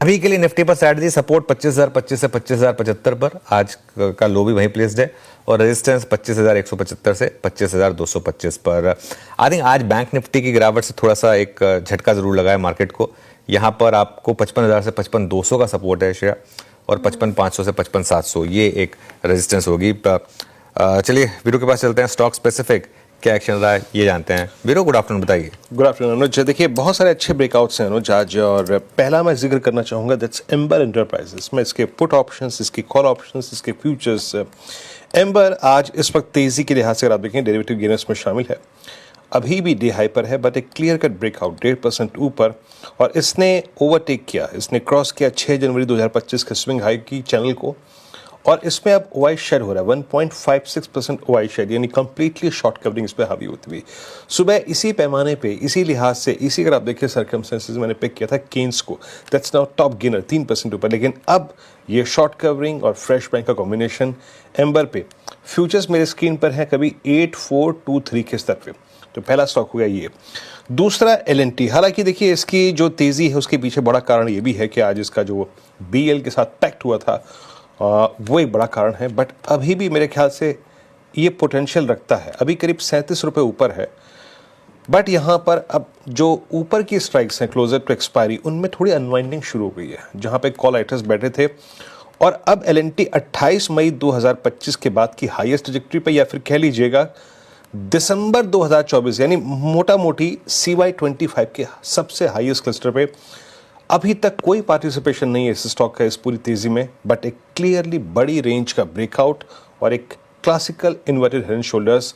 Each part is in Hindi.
अभी के लिए निफ्टी पर स्ट्रैटेजी सपोर्ट 25,025 से 25,075 पर, आज का लो भी वहीं प्लेस्ड है, और रेजिस्टेंस 25,175 से 25,225 पर। आई थिंक आज बैंक निफ्टी की गिरावट से थोड़ा सा एक झटका जरूर लगा है मार्केट को। यहाँ पर आपको 55,000 से 55,200 का सपोर्ट है शेयर, और 55,500 से 55,700 ये एक रेजिस्टेंस होगी। चलिए वीरू के पास चलते हैं, स्टॉक स्पेसिफिक क्या एक्शन रहा है ये जानते हैं। वीरू, गुड आफ्टरनून, बताइए। गुड आफ्टरनून अनुज। देखिए बहुत सारे अच्छे ब्रेकआउट्स हैं अनुज आज, और पहला मैं जिक्र करना चाहूँगा दैट्स एम्बर एंटरप्राइजेस में इसके पुट ऑप्शंस, इसके कॉल ऑप्शंस, इसके फ्यूचर्स। एम्बर आज इस वक्त तेज़ी के लिहाज से अगर आप देखें डेरिवेटिव गेनर्स में शामिल है, अभी भी डे हाई पर है, बट एक क्लियर कट ब्रेकआउट 1.5% ऊपर, और इसने ओवरटेक किया, इसने क्रॉस किया 6 जनवरी 2025 के स्विंग हाई की चैनल को, और इसमें अब ओआई शेयर हो रहा है 1.56% ओआई शेयर, यानी कंप्लीटली शॉर्ट कवरिंग इस पर हावी होती हुई। सुबह इसी पैमाने पे, इसी लिहाज से, इसी अगर आप देखिए सर्कमस्टेंसेस मैंने पिक किया था केन्स को, दैट्स नाउ टॉप गेनर 3% ऊपर, लेकिन अब ये शॉर्ट कवरिंग और फ्रेश बैंक का कॉम्बिनेशन एम्बर पे फ्यूचर्स मेरे स्क्रीन पर है कभी 8423 के स्तर पे, तो पहला स्टॉक हो गया ये। दूसरा एल&टी, हालांकि देखिए इसकी जो तेज़ी है उसके पीछे बड़ा कारण ये भी है कि आज इसका जो बीएल के साथ पैक्ट हुआ था वो एक बड़ा कारण है, बट अभी भी मेरे ख्याल से ये पोटेंशियल रखता है। अभी करीब 37 रुपये ऊपर है, बट यहाँ पर अब जो ऊपर की स्ट्राइक्स हैं क्लोजर टू एक्सपायरी, उनमें थोड़ी अनवाइंडिंग शुरू हो गई है, जहाँ पे कॉल राइटर्स बैठे थे, और अब एल&टी 28 मई 2025 के बाद की हाईएस्ट ट्रैजेक्टरी पे, या फिर कह लीजिएगा दिसंबर 2024 यानी मोटा मोटी CY25 के सबसे हाईएस्ट क्लस्टर पे अभी तक कोई पार्टिसिपेशन नहीं है इस स्टॉक का इस पूरी तेजी में, बट एक क्लियरली बड़ी रेंज का ब्रेकआउट और एक classical inverted head and shoulders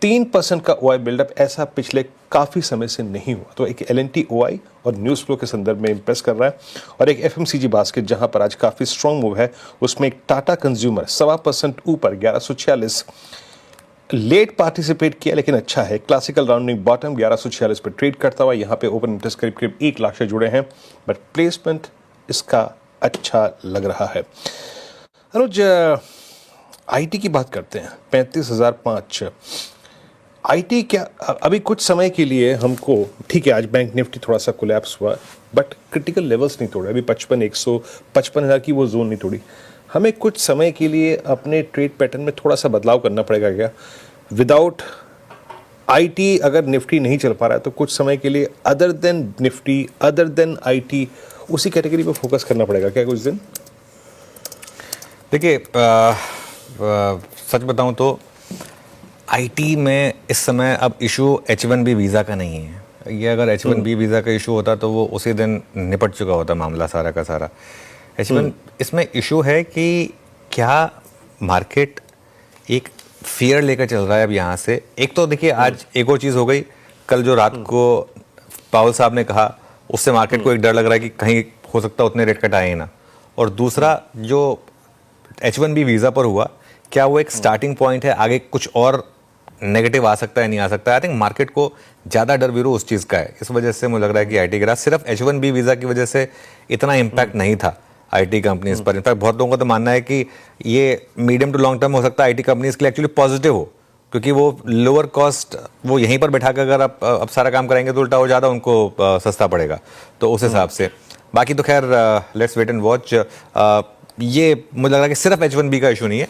3% का ओआई बिल्डअप ऐसा पिछले काफ़ी समय से नहीं हुआ। तो एक एल&टी ओआई और न्यूज़ फ्लो के संदर्भ में इंप्रेस कर रहा है, और एक एफएमसीजी बास्केट जहां पर आज काफ़ी स्ट्रॉन्ग मूव है, उसमें एक टाटा कंज्यूमर 1.25% ऊपर 1146 लेट पार्टिसिपेट किया, लेकिन अच्छा है। क्लासिकल राउंडिंग बॉटम 1146 पर ट्रेड करता हुआ, यहाँ पे ओपन इंटरेस्ट करीब करीब 1 लाख से जुड़े हैं, बट प्लेसमेंट इसका अच्छा लग रहा है। अनुज, आईटी की बात करते हैं, 35,005 आईटी क्या अभी कुछ समय के लिए हमको, ठीक है आज बैंक निफ्टी थोड़ा सा कोलैप्स हुआ, बट क्रिटिकल लेवल्स नहीं तोड़े, अभी 55,155,000 की वो जोन नहीं तोड़ी। हमें कुछ समय के लिए अपने ट्रेड पैटर्न में थोड़ा सा बदलाव करना पड़ेगा क्या? विदाउट आईटी अगर निफ्टी नहीं चल पा रहा है तो कुछ समय के लिए other than Nifty, other than IT, उसी कैटेगरी पे फोकस करना पड़ेगा क्या कुछ दिन? देखिए सच बताऊं तो आईटी में इस समय अब इशू H1B वीज़ा का नहीं है। ये अगर H1B वीज़ा का इशू होता तो वो उसी दिन निपट चुका होता मामला सारा का सारा। H1 इसमें इशू है कि क्या मार्केट एक फियर लेकर चल रहा है अब यहाँ से। एक तो देखिए आज एक और चीज़ हो गई, कल जो रात को पावल साहब ने कहा उससे मार्केट को एक डर लग रहा है कि कहीं हो सकता है उतने रेट कट आए ही ना। और दूसरा जो H1B वीज़ा पर हुआ, क्या वो एक स्टार्टिंग पॉइंट है, आगे कुछ और नेगेटिव आ सकता है नहीं आ सकता है। आई थिंक मार्केट को ज़्यादा डर वीरू उस चीज़ का है, इस वजह से मुझे लग रहा है कि आईटी गिरा। सिर्फ H1B वीज़ा की वजह से इतना इम्पैक्ट नहीं था आईटी कंपनीज पर। इनफैक्ट बहुत लोगों का तो मानना है कि ये मीडियम टू लॉन्ग टर्म हो सकता है आईटी कंपनीज के लिए एक्चुअली पॉजिटिव हो, क्योंकि वो लोअर कॉस्ट वो यहीं पर बैठा कर अगर आप अब सारा काम करेंगे तो उल्टा हो ज़्यादा उनको सस्ता पड़ेगा, तो उस हिसाब से। बाकी तो खैर लेट्स वेट एंड वॉच। ये मुझे लग रहा है कि सिर्फ H1B का इशू नहीं है,